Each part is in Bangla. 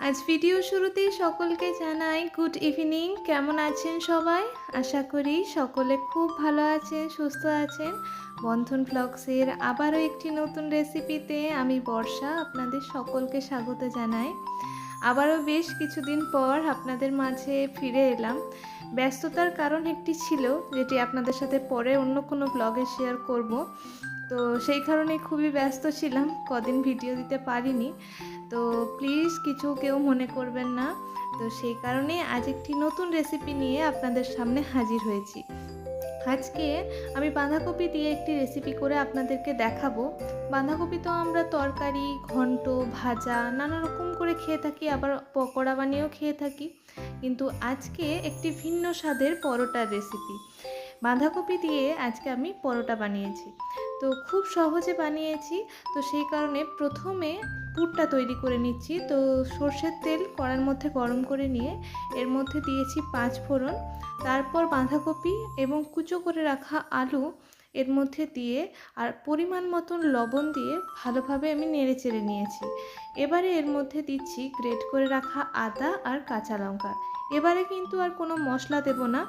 আজ ভিডিও শুরুতেই সকলকে জানাই গুড ইভিনিং। কেমন আছেন সবাই? আশা করি সকলে খুব ভালো আছেন, সুস্থ আছেন। বন্ধন ব্লগসের আবারও একটি নতুন রেসিপিতে আমি বর্ষা আপনাদের সকলকে স্বাগত জানাই। আবারও বেশ কিছুদিন পর আপনাদের মাঝে ফিরে এলাম। ব্যস্ততার কারণ একটি ছিল, যেটি আপনাদের সাথে পরে অন্য কোনো ব্লগে শেয়ার করব। তো সেই কারণে খুবই ব্যস্ত ছিলাম, কদিন ভিডিও দিতে পারিনি। তো প্লিজ কিছু কেউ মনে করবেন না। তো সেই কারণে আজ একটি নতুন রেসিপি নিয়ে আপনাদের সামনে হাজির হয়েছি। আজকে আমি বাঁধাকপি দিয়ে একটি রেসিপি করে আপনাদেরকে দেখাবো। বাঁধাকপি তো আমরা তরকারি, ঘন্ট, ভাজা নানা রকম করে খেয়ে থাকি, আবার পকোড়া বানিয়েও খেয়ে থাকি। কিন্তু আজকে একটি ভিন্ন স্বাদের পরোটার রেসিপি। বাঁধাকপি দিয়ে আজকে আমি পরোটা বানিয়েছি। তো খুব সহজে বানিয়েছি। তো সেই কারণে প্রথমে পুরটা তৈরি করে নিচ্ছি। তো সর্ষের তেল কড়ার মধ্যে গরম করে নিয়ে এর মধ্যে দিয়েছি 5 ফোড়ন। তারপর বাঁধাকপি এবং কুচো করে রাখা আলু এর মধ্যে দিয়ে আর পরিমাণ মতন লবণ দিয়ে ভালোভাবে আমি নেড়ে চেড়ে নিয়েছি। এবারে এর মধ্যে দিচ্ছি গ্রেট করে রাখা আদা আর কাঁচা লঙ্কা। এবারে কিন্তু আর কোনো মশলা দেব না।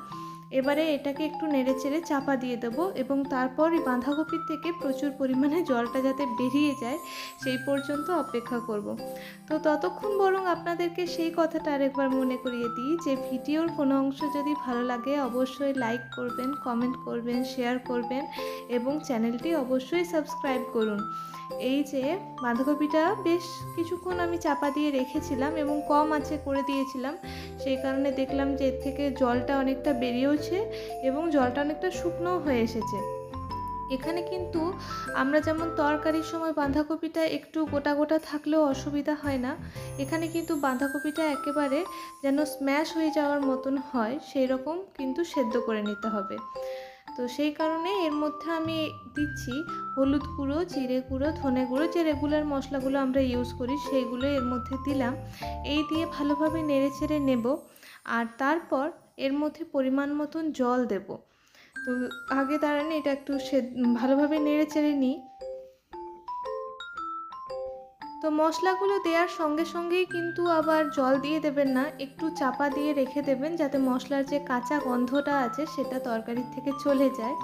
এবারে এটাকে একটু নেড়ে চেড়ে চাপা দিয়ে দেবো এবং তারপর এই বাঁধাকপির থেকে প্রচুর পরিমাণে জলটা যাতে বেরিয়ে যায় সেই পর্যন্ত অপেক্ষা করব। তো ততক্ষণ বরং আপনাদেরকে সেই কথাটা আরেকবার মনে করিয়ে দিই যে ভিডিওর কোনো অংশ যদি ভালো লাগে অবশ্যই লাইক করবেন, কমেন্ট করবেন, শেয়ার করবেন এবং চ্যানেলটি অবশ্যই সাবস্ক্রাইব করুন। এই যে বাঁধাকপিটা বেশ কিছুক্ষণ আমি চাপা দিয়ে রেখেছিলাম এবং কম আঁচে করে দিয়েছিলাম, সেই কারণে দেখলাম যে এর থেকে জলটা অনেকটা বেরিয়েওছে এবং জলটা অনেকটা শুকনোও হয়ে এসেছে। এখানে কিন্তু আমরা যেমন তরকারির সময় বাঁধাকপিটা একটু গোটা গোটা থাকলেও অসুবিধা হয় না, এখানে কিন্তু বাঁধাকপিটা একেবারে যেন স্ম্যাশ হয়ে যাওয়ার মতন হয় সেই রকম কিন্তু সেদ্ধ করে নিতে হবে। তো সেই কারণে এর মধ্যে আমি দিচ্ছি হলুদ গুঁড়ো, জিরে গুঁড়ো, ধনে গুঁড়ো, যে রেগুলার মশলাগুলো আমরা ইউজ করি সেইগুলো এর মধ্যে দিলাম। এই দিয়ে ভালোভাবে নেড়ে চেড়ে নেব আর তারপর এর মধ্যে পরিমাণ মতন জল দেব। তো আগে দাঁড়ানে এটা একটু ভালোভাবে নেড়ে চেড়ে নিই। তো মশলাগুলো দেওয়ার সঙ্গে সঙ্গেই কিন্তু আবার জল দিয়ে দেবেন না, একটু চাপা দিয়ে রেখে দেবেন যাতে মশলার যে কাঁচা গন্ধটা আছে সেটা তরকারির থেকে চলে যায়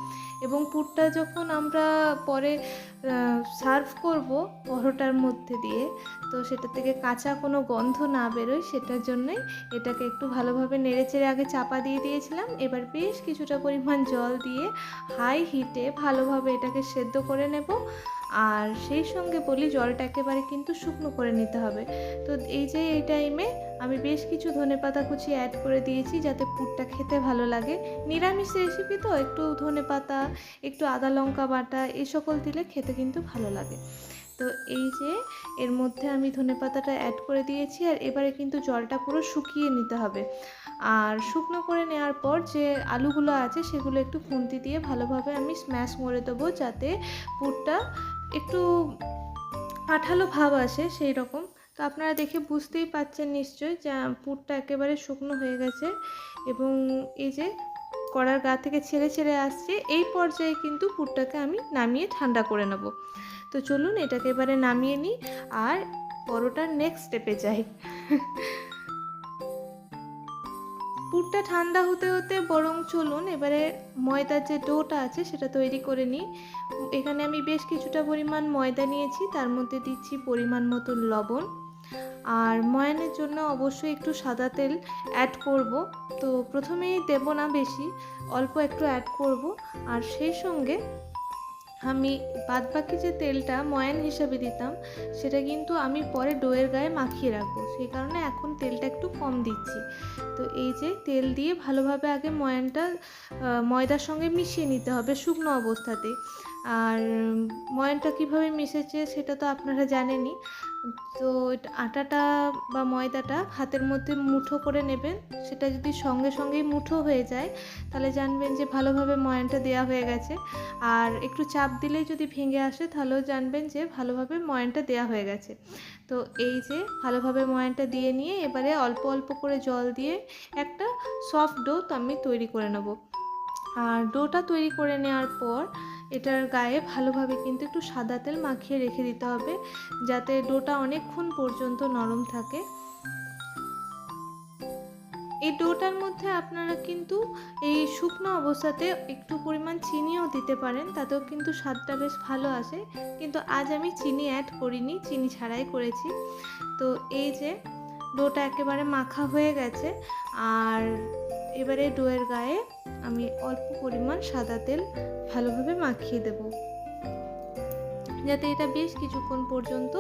এবং পুরটা যখন আমরা পরে সার্ভ করব পরোটার মধ্যে দিয়ে, তো সেটা থেকে কাঁচা কোনো গন্ধ না বেরোয় সেটার জন্যই এটাকে একটু ভালোভাবে নেড়েচেড়ে আগে চাপা দিয়ে দিয়েছিলাম। এবার বেশ কিছুটা পরিমাণ জল দিয়ে হাই হিটে ভালোভাবে এটাকে সেদ্ধ করে নেব। আর সেই সঙ্গে বলি জলটা একেবারে কিন্তু শুকনো করে নিতে হবে। তো এই যে এই টাইমে আমি বেশ কিছু ধনেপাতা কুচি অ্যাড করে দিয়েছি যাতে পুরটা খেতে ভালো লাগে। নিরামিষ রেসিপি তো একটু ধনেপাতা, একটু আদা লঙ্কা বাটা এই সকল দিলে খেতে কিন্তু ভালো লাগে। তো এই যে এর মধ্যে আমি ধনেপাতাটা অ্যাড করে দিয়েছি আর এবারে কিন্তু জলটা পুরো শুকিয়ে নিতে হবে। আর শুকনো করে নেওয়ার পর যে আলুগুলো আছে সেগুলো একটু খুন্তি দিয়ে ভালোভাবে আমি স্ম্যাশ করে দেবো যাতে পুরটা একটু আঠালো ভাব আসে সেই রকম। তো আপনারা দেখে বুঝতেই পাচ্ছেন নিশ্চয়ই যে পুরটা একেবারে শুকনো হয়ে গেছে এবং এই যে কড়ার গা থেকে ছেড়ে ছেড়ে আসছে, এই পর্যায়ে কিন্তু পুরটাকে আমি নামিয়ে ঠান্ডা করে নেব। তো চলুন এটাকে এবারে নামিয়ে নিই আর পরোটার নেক্সট স্টেপে যাই। পুরটা ঠান্ডা হতে হতে বরং চলুন এবারে ময়দার যে ডোটা আছে সেটা তৈরি করে নিই। এখানে আমি বেশ কিছুটা পরিমাণ ময়দা নিয়েছি, তার মধ্যে দিচ্ছি পরিমাণ মতো লবণ আর ময়ানের জন্য অবশ্যই একটু সাদা তেল অ্যাড করব। তো প্রথমেই দেব না বেশি, অল্প একটু অ্যাড করব। আর সেই সঙ্গে আমি বাদবাকি যে তেলটা ময়ান হিসাবে দিতাম সেটা কিন্তু আমি পরে ডোয়ের গায়ে মাখিয়ে রাখবো, সেই কারণে এখন তেলটা একটু কম দিচ্ছি। তো এই যে তেল দিয়ে ভালোভাবে আগে ময়ানটা ময়দার সঙ্গে মিশিয়ে নিতে হবে শুকনো অবস্থাতেই। আর ময়ানটা কীভাবে মিশেছে সেটা তো আপনারা জানেনই। তো আটাটা বা ময়দাটা হাতের মধ্যে মুঠো করে নেবেন, সেটা যদি সঙ্গে সঙ্গেই মুঠো হয়ে যায় তাহলে জানবেন যে ভালোভাবে ময়ানটা দেওয়া হয়ে গেছে। আর একটু চাপ দিলেই যদি ভেঙে আসে তাহলেও জানবেন যে ভালোভাবে ময়ানটা দেওয়া হয়ে গেছে। তো এই যে ভালোভাবে ময়ানটা দিয়ে নিয়ে এবারে অল্প অল্প করে জল দিয়ে একটা সফট ডো আমি তৈরি করে নেব। আর ডোটা তৈরি করে নেওয়ার পর এটার গায়ে ভালোভাবে কিন্তু একটু সাদা তেল মাখিয়ে রেখে দিতে হবে যাতে ডোটা অনেকক্ষণ পর্যন্ত নরম থাকে। এই ডোটার মধ্যে আপনারা কিন্তু এই শুকনো অবস্থাতে একটু পরিমাণ চিনিও দিতে পারেন, তাতেও কিন্তু স্বাদটা বেশ ভালো আসে। কিন্তু আজ আমি চিনি অ্যাড করিনি, চিনি ছাড়াই করেছি। তো এই যে ডোটা একেবারে মাখা হয়ে গেছে, আর এবারে ডোয়ের গায়ে আমি অল্প পরিমাণ সাদা তেল ভালোভাবে মাখিয়ে দেব, যাতে এটা বেশ কিছুক্ষণ পর্যন্ত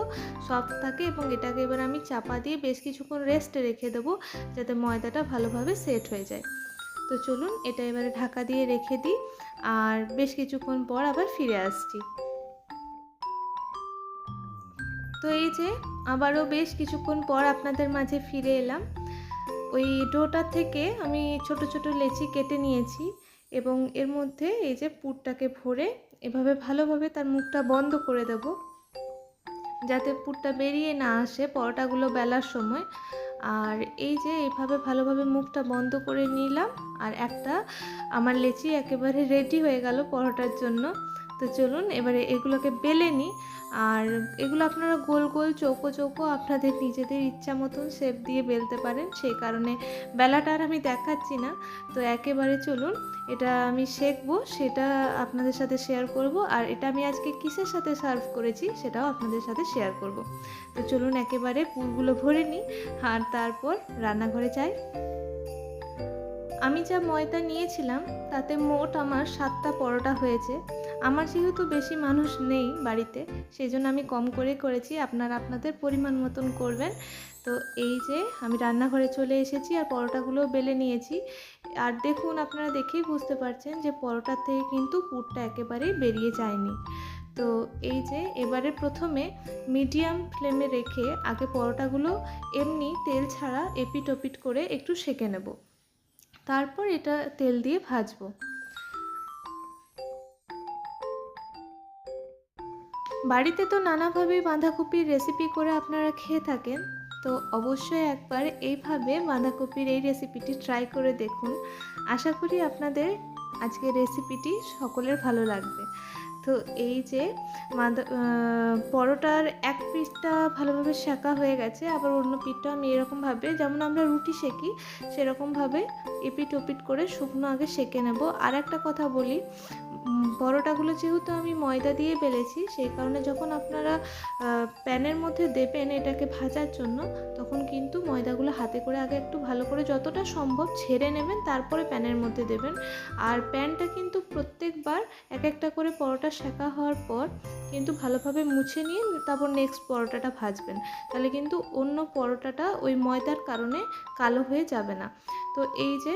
সফট থাকে। এবং এটাকে এবার আমি চাপা দিয়ে বেশ কিছুক্ষণ রেস্টে রেখে দেবো, যাতে ময়দাটা ভালোভাবে সেট হয়ে যায়। তো চলুন এটা এবারে ঢাকা দিয়ে রেখে দিই, আর বেশ কিছুক্ষণ পর আবার ফিরে আসছি। তো এই যে আবারও বেশ কিছুক্ষণ পর আপনাদের মাঝে ফিরে এলাম। ওই ডোটা থেকে আমি ছোট ছোট লেচি কেটে নিয়েছি, এবং এর মধ্যে এই যে পুরটাকে ভরে এভাবে ভালোভাবে তার মুখটা বন্ধ করে দেব, যাতে পুরটা বেরিয়ে না আসে পরোটাগুলো বেলার সময়। আর এই যে এইভাবে ভালোভাবে মুখটা বন্ধ করে নিলাম, আর একটা আমার লেচি একেবারে রেডি হয়ে গেল পরোটার জন্য। তো চলুন এবারে এগুলোকে বেলে নিই। আর এগুলো আপনারা গোল গোল চৌকো চৌকো আপনাদের নিজেদের ইচ্ছা মতন শেপ দিয়ে বেলতে পারেন, সেই কারণে বেলাটা আর আমি দেখাচ্ছি না। তো একেবারে চলুন এটা আমি সেঁকবো, সেটা আপনাদের সাথে শেয়ার করব। আর এটা আমি আজকে কিসের সাথে সার্ভ করেছি সেটাও আপনাদের সাথে শেয়ার করব। তো চলুন একেবারে পুরগুলো ভরে নিই, আর তারপর রান্নাঘরে যাই। আমি যা ময়দা নিয়েছিলাম তাতে মোট আমার 7টা পরোটা হয়েছে। আমার যেহেতু বেশি মানুষ নেই বাড়িতে, সেই জন্য আমি কম করে করেছি, আপনারা আপনাদের পরিমাণ মতন করবেন। তো এই যে আমি রান্নাঘরে চলে এসেছি, আর পরোটাগুলো বেলে নিয়েছি। আর দেখুন, আপনারা দেখেই বুঝতে পারছেন যে পরোটার থেকে কিন্তু পুরটা একেবারেই বেরিয়ে যায়নি। তো এই যে এবারে প্রথমে মিডিয়াম ফ্লেমে রেখে আগে পরোটাগুলো এমনি তেল ছাড়া এপিট ওপিট করে একটু সেঁকে নেব, তারপর এটা তেল দিয়ে ভাজবো। বাড়িতে তো নানাভাবে বাঁধাকপির রেসিপি করে আপনারা খেয়ে থাকেন, তো অবশ্যই একবার এইভাবে বাঁধাকপির এই রেসিপিটি ট্রাই করে দেখুন। আশা করি আপনাদের আজকের রেসিপিটি সকলের ভালো লাগবে। তো এই যে পরোটার এক পিঠটা ভালোভাবে সেঁকা হয়ে গেছে, আবার অন্য পিঠটা আমি এরকমভাবে, যেমন আমরা রুটি সেঁকি সেরকমভাবে এপিট ওপিট করে শুকনো আগে সেঁকে নেব। আর একটা কথা বলি, পরোটাগুলো যেহেতু আমি ময়দা দিয়ে বেলেছি, সেই কারণে যখন আপনারা প্যানের মধ্যে দেবেন এটাকে ভাজার জন্য, তখন কিন্তু ময়দাগুলো হাতে করে আগে একটু ভালো করে যতটা সম্ভব ছেড়ে নেবেন, তারপরে প্যানের মধ্যে দেবেন। আর প্যানটা কিন্তু প্রত্যেকবার এক একটা করে পরোটা সেঁকা হওয়ার পর কিন্তু ভালোভাবে মুছে নিয়ে তারপর নেক্সট পরোটাটা ভাজবেন, তাহলে কিন্তু অন্য পরোটাটা ওই ময়দার কারণে কালো হয়ে যাবে না। তো এই যে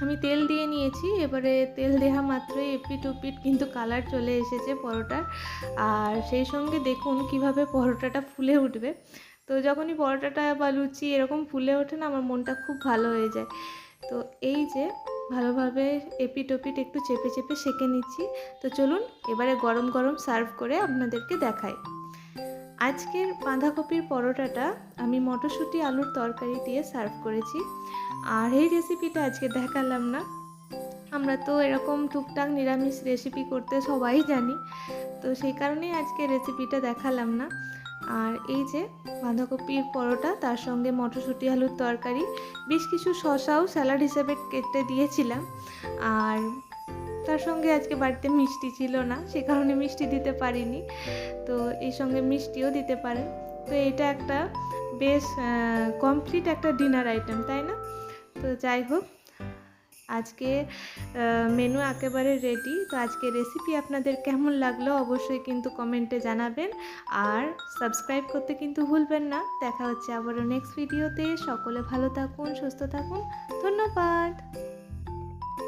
আমি তেল দিয়ে নিয়েছি, এবারে তেল দেওয়া মাত্রই এপিট ওপিট কিন্তু কালার চলে এসেছে পরোটার। আর সেই সঙ্গে দেখুন কিভাবে পরোটাটা ফুলে উঠবে। তো যখনই পরোটাটা বা লুচি এরকম ফুলে ওঠে না, আমার মনটা খুব ভালো হয়ে যায়। তো এই যে ভালোভাবে এপিট ওপিট একটু চেপে চেপে সেঁকে নিচ্ছি। তো চলুন এবারে গরম গরম সার্ভ করে আপনাদেরকে দেখাই। আজকের বাঁধাকপির পরোটাটা আমি মটরশুঁটি আলুর তরকারি দিয়ে সার্ভ করেছি। আর এই রেসিপিটা আজকে দেখালাম না, আমরা তো এরকম টুকটাক নিরামিষ রেসিপি করতে সবাই জানি, তো সেই কারণেই আজকে রেসিপিটা দেখালাম না। আর এই যে বাঁধাকপির পরোটা, তার সঙ্গে মটরশুঁটি আলুর তরকারি, বেশ কিছু শসাও স্যালাড হিসেবে কেটে দিয়েছিলাম। আর তার সঙ্গে আজকে বাড়িতে মিষ্টি ছিল না, সে কারণে মিষ্টি দিতে পারিনি, তো এই সঙ্গে মিষ্টিও দিতে পারেন। তো এটা একটা বেশ কমপ্লিট একটা ডিনার আইটেম, তাই না? তো যাই হোক, আজকে মেনু একেবারে রেডি। তো আজকে রেসিপি আপনাদের কেমন লাগলো অবশ্যই কিন্তু কমেন্টে জানাবেন, আর সাবস্ক্রাইব করতে কিন্তু ভুলবেন না। দেখা হচ্ছে আবারও নেক্সট ভিডিওতে। সকলে ভালো থাকুন, সুস্থ থাকুন, ধন্যবাদ।